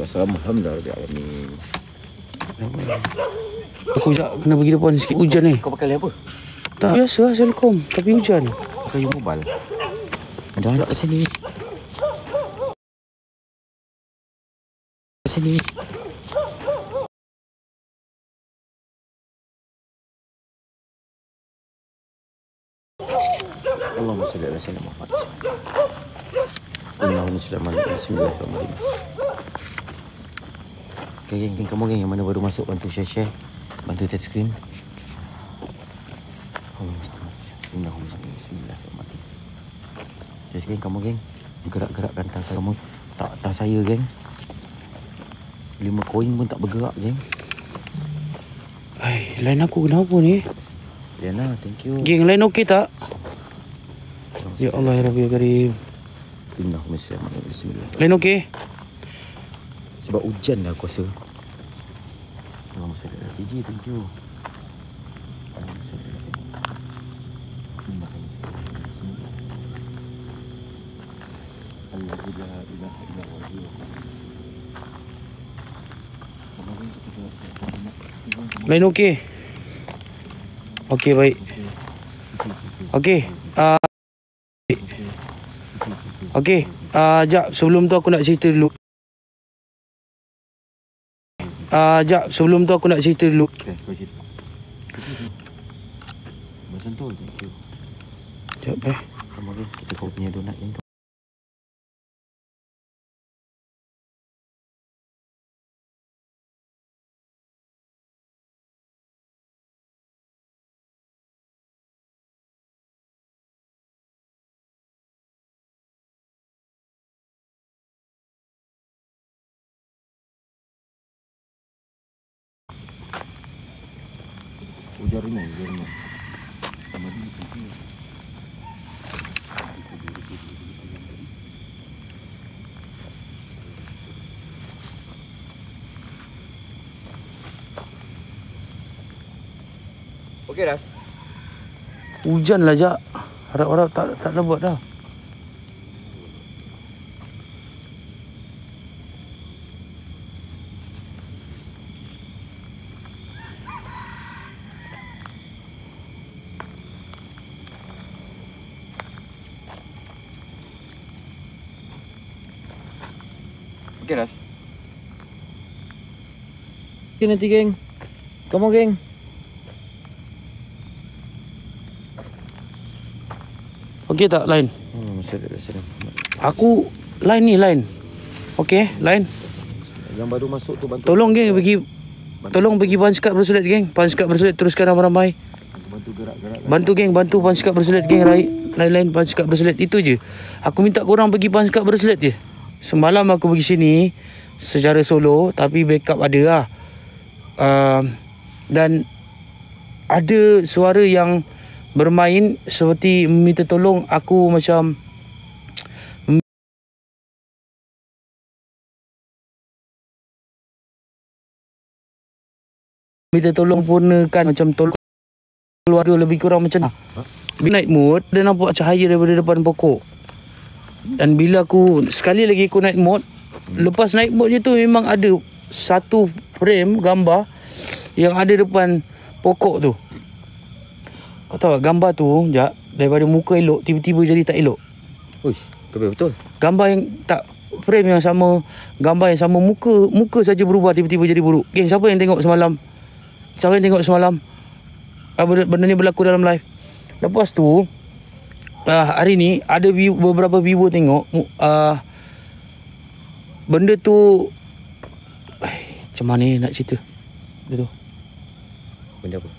Wassalamualaikum warahmatullahi wabarakatuh. Aku sekejap kena pergi depan sikit. Hujan ni. Kau pakai apa? Tak biasa lah Assalamualaikum. Tapi hujan. Pakai mobile. Jangan kat sini. Kat sini. Allahumma salli ala sayyidina Muhammad. Allahumma salli ala Muhammad. Bismillahirrahmanirrahim. Okay, geng, kamu geng yang mana baru masuk bantu share, bantu touch screen. Allahumma salli ala Bismillahirrahmanirrahim. Just geng, kamu geng gerak-gerakkan tas kamu. Tak tas saya geng. 5 koin pun tak bergerak geng. Ai, line aku kenapa ni? Liana, thank you. Geng, line okey tak? Ya Allah ya Rabbi ya Karim. Allahumma salli ala Bismillah. Line okey? Sebab hujan dah aku rasa. Allahumma salli ala TG, thank you. Allahumma salli ala Bismillah. Allahu la ilaha illa huwa. Line okey? Okey, baik. Okey. Okey. Jap, sebelum tu aku nak cerita dulu. Jap, sebelum tu aku nak cerita dulu. Okay, kau cerita. Macam tu, thank you. Jap, Sama dia, kita kau punya donat yang tu. Ujar rumah. Sama dia tu. Okey dah. Hujan lah Jap. Harap-harap tak lebat dah. Okey dah. Okay, nanti geng. Come on geng. Okey tak line? Aku line ni line. Okey, line. Yang baru masuk tu bantu. Tolong geng tolong bagi Panskat berselit geng. Panskat berselit teruskan ramai-ramai. Bantu gerak-gerak. Bantu geng, bantu Panskat berselit geng. Lain-lain Panskat berselit itu je. Aku minta korang pergi Panskat berselit je. Semalam aku pergi sini secara solo tapi backup ada lah. Dan ada suara yang bermain seperti minta tolong. Aku macam minta tolong punakan macam tolong keluarga lebih kurang macam bila night mode dia nampak cahaya daripada depan pokok. Dan bila aku sekali lagi aku night mode, lepas night mode je tu memang ada satu frame gambar yang ada depan pokok tu. Kau tahu tak gambar tu Jap, daripada muka elok tiba-tiba jadi tak elok. Uish, betul. Gambar yang tak frame yang sama, gambar yang sama, muka saja berubah tiba-tiba jadi buruk. Geng, siapa yang tengok semalam? Benda ni berlaku dalam live. Lepas tu hari ni ada beberapa viewer tengok benda tu. Macam mana nak cerita dia tu? Benda apa?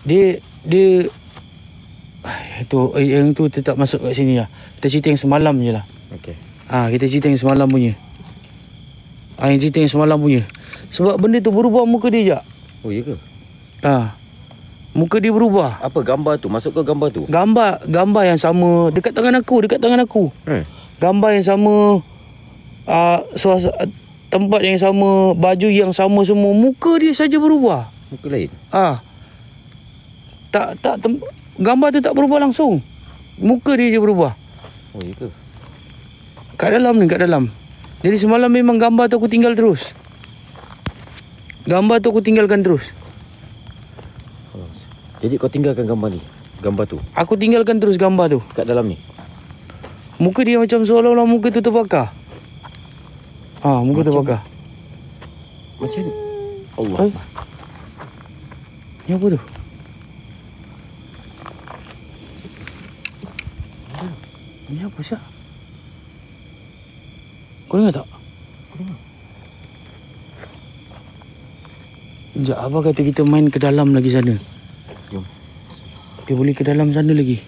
Dia yang tu tetap masuk kat sini lah. Kita cerita yang semalam je lah. Okey. Kita cerita yang semalam punya. Sebab benda tu berubah muka dia je. Oh, ya ke? Muka dia berubah. Apa gambar tu? Masuk ke gambar tu? Gambar yang sama dekat tangan aku. Gambar yang sama, tempat yang sama, baju yang sama semua, muka dia saja berubah. Muka lain? Gambar tu tak berubah langsung. Muka dia je berubah. Oh, ya ke? Kat dalam. Jadi semalam memang gambar tu aku tinggal terus. Gambar tu aku tinggalkan terus. Jadi kau tinggalkan gambar ni? Gambar tu? Aku tinggalkan terus gambar tu. Kat dalam ni? Muka dia macam seolah-olah muka tu terbakar. Muka terbakar. Macam Allah. Ni apa tu? Ni apa Syak? Kau dengar tak? Sekejap, abang kata kita main ke dalam lagi sana. Jom. Dia boleh ke dalam sana lagi.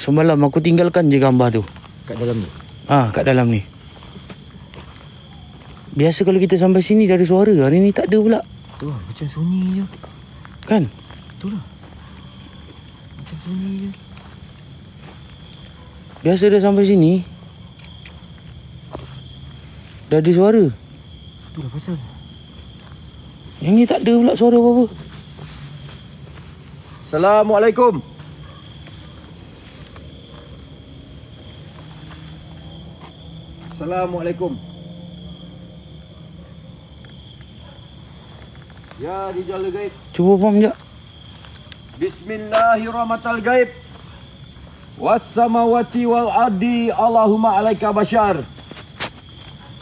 Semalam aku tinggalkan je gambar tu. Kat dalam ni? Kat dalam ni. Biasa kalau kita sampai sini dah ada suara. Hari ni tak ada pula. Tu lah, macam sunyi je. Kan? Tu lah. Macam sunyi je. Biasa dah sampai sini dah ada suara. Tu lah pasal. Yang ni tak ada pula suara apa-apa. Assalamualaikum. Assalamualaikum. Ya Rijal Gaib. Cuba faham sekejap. Bismillahirrahmanirrahim. Was-samawati wal ardi Allahumma alaika bashar.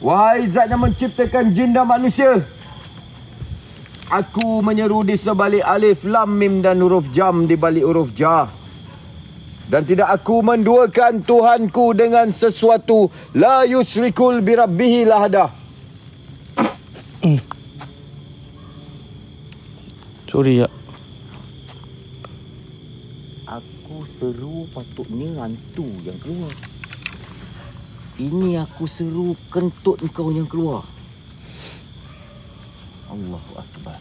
Wahai zat yang menciptakan jin dan manusia, aku menyeru di sebalik alif lam mim dan huruf jam di balik huruf ja. Dan tidak aku menduakan Tuhanku dengan sesuatu. La yusrikul birabbihi lahadah. Sorry ya. Aku seru patutnya hantu yang keluar. Ini aku seru kentut kau yang keluar. Allahu Akbar.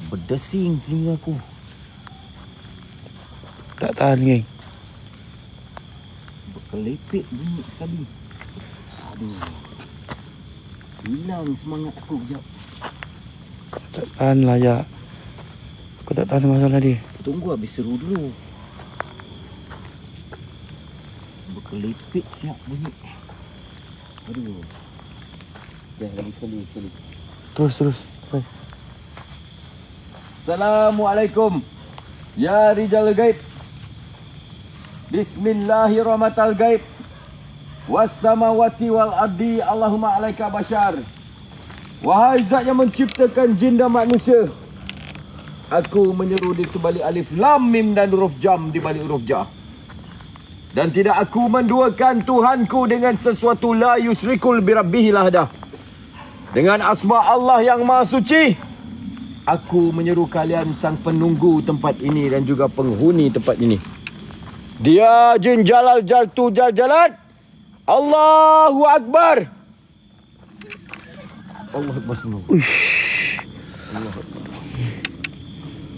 Berdesing telinga aku. Tak tahan geng. Berkelepek bunyi sekali. Aduh. Hilang semangat aku sekejap. Tak tahan lah ya. Aku tak tahan masalah dia. Tunggu habis seru dulu. Berkelepek siap bunyi. Aduh. Dah lagi sekali. Terus. Assalamualaikum. Ya Rijal Gaib. Bismillahirrahmanirrahim. Was-samawati wal ardi Allahumma alaika bashar. Wahai zat yang menciptakan jin dan manusia, aku menyeru di sebalik alif lam mim dan huruf jam di balik huruf ja. Dan tidak aku menduakan Tuhanku dengan sesuatu. La yusrikul birabbihi lahadah. Dengan asma Allah yang maha suci, aku menyeru kalian sang penunggu tempat ini dan juga penghuni tempat ini. Dia jin jalal jaltu jal jalat. Allahu Akbar. Allahu Akbar semua. Allahu Akbar.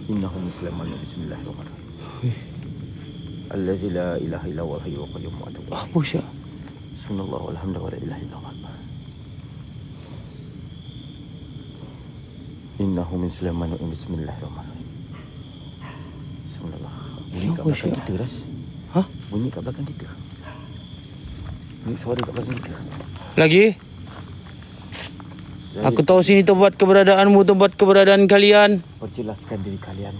Innahu musliman. Bismillahirrahmanirrahim. Allazi la ilaha illa huwal hayyul qayyum wa atubu. Apa Syak? Bismillah walhamdulillah wa la ilaha illallah. Innahu min Sulaiman wa bismillahirrahmanirrahim. Bismillah. Bunyi kat belakang kita, Ras. Bunyi kat belakang kita. Bunyi suara kat belakang kita. Lagi? Aku tahu sini tempat keberadaanmu, tempat keberadaan kalian. Perjelaskan diri kalian.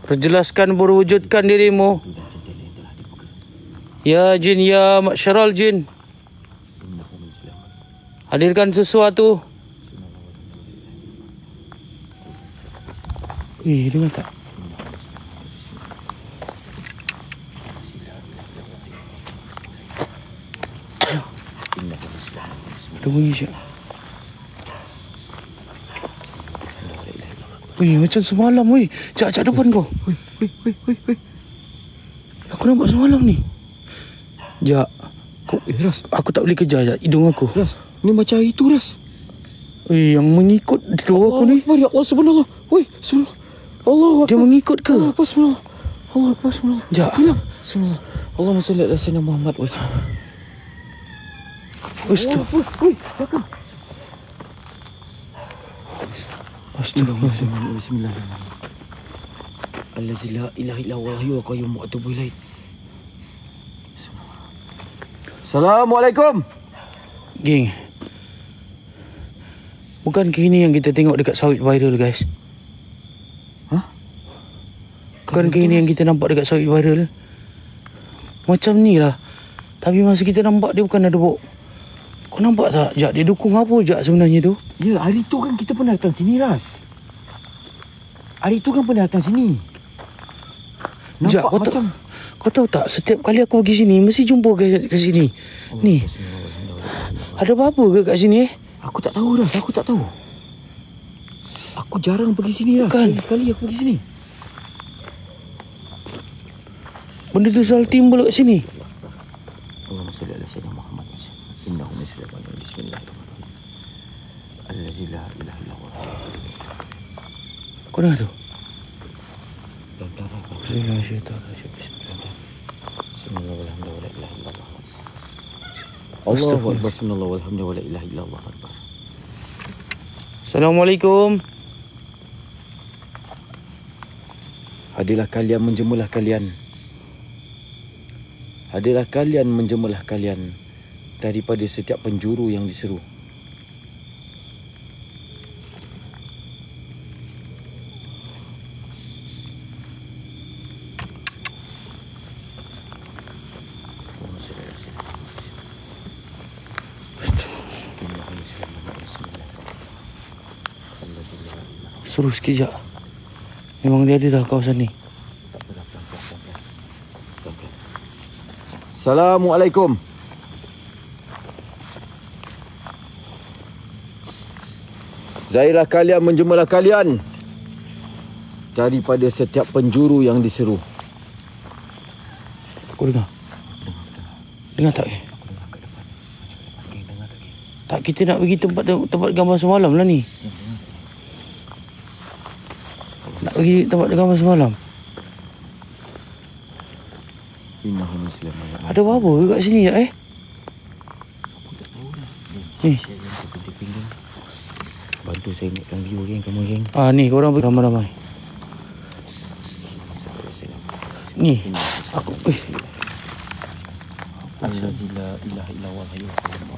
Perjelaskan berwujudkan dirimu. Ya jin, ya masyarul jin. Hadirkan sesuatu. Dengar tak? Ada bunyi Syak. Macam semalam weh. Cak depan kau. Aku nampak semalam ni. Jak. Ras. Aku tak boleh kejar je hidung aku. Ras, ni macam hari tu, Ras. Yang mengikut tu aku ni. Ya Allah, subhanallah. Woi, subhanallah. Allah Dia mengikut ke? Allah Akbar, subhanallah. Allah Akbar, subhanallah. Sekejap. Hilang. Subhanallah. Allahumma salli ala sayyidina Muhammad wa sallam. Woi, belakang. Astagfirullahaladzim. Bismillahirrahmanirrahim. Allazi la ilaha illa huwa al-hayyul qayyum wa atubu ilaih. Assalamualaikum. Geng. Bukan ini yang kita tengok dekat sawit viral, guys. Hah? Bukan ini yang kita nampak dekat sawit viral. Macam ni lah. Tapi masa kita nampak dia bukan ada bawa. Kau nampak tak? Jak, dia dukung apa Jak sebenarnya tu? Ya, hari tu kan kita pernah datang sini, Ras. Hari tu kan pernah datang sini. Jak, kau tahu tak? Setiap kali aku pergi sini, mesti jumpa kat sini. Ni. Ada apa-apa ke kat sini Aku tak tahu, Ras. Aku tak tahu. Aku jarang pergi sini, Ras. Bukan. Sekali aku pergi sini. Benda tu selalu timbul kat sini. Allahumma salli ala sayyidina Muhammad. Innahu muslimun. Bismillahirrahmanirrahim. Allazi la ilaha illa huwa. Kau dengar tu? Allahu Akbar, subhanallah walhamdulillah wa la ilaha illallah akbar. Assalamualaikum. Hadirlah kalian menjemulah kalian. Hadirlah kalian menjemulah kalian daripada setiap penjuru yang diseru. Suruh sikit Jak. Memang dia ada dah kawasan ni. Assalamualaikum. Zahirlah kalian menjemulah kalian daripada setiap penjuru yang diseru. Kau dengar? Dengar tak? Tak, kita nak pergi tempat gambar semalam lah ni. Nak pergi tempat gambar semalam. Ada apa-apa ke kat sini Jak Ni. Bantu saya naikkan view geng, kamu geng. Ni korang pergi ramai-ramai. Ni. Aku Allazi la ilaha illa huwa al-hayyul qayyum.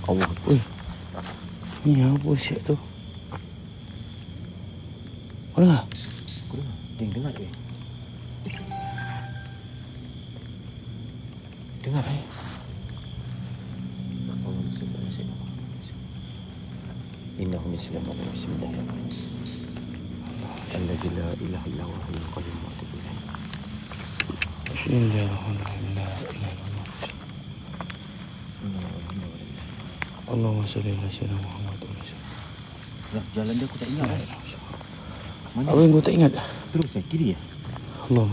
Allah. Ni apa siap tu? Kau dengar? Geng, dengar ke? Dengar Innahu muslimun. Bismillahirrahmanirrahim. Allazi la ilaha illa huwa al-hayyul qayyum wa atubu ilaih. Bismillahirrahmanirrahim. Allahumma salli ala sayyidina Muhammad. Jalan dia aku tak ingat. Apa yang kau tak ingat? Terus kiri ya? Allahumma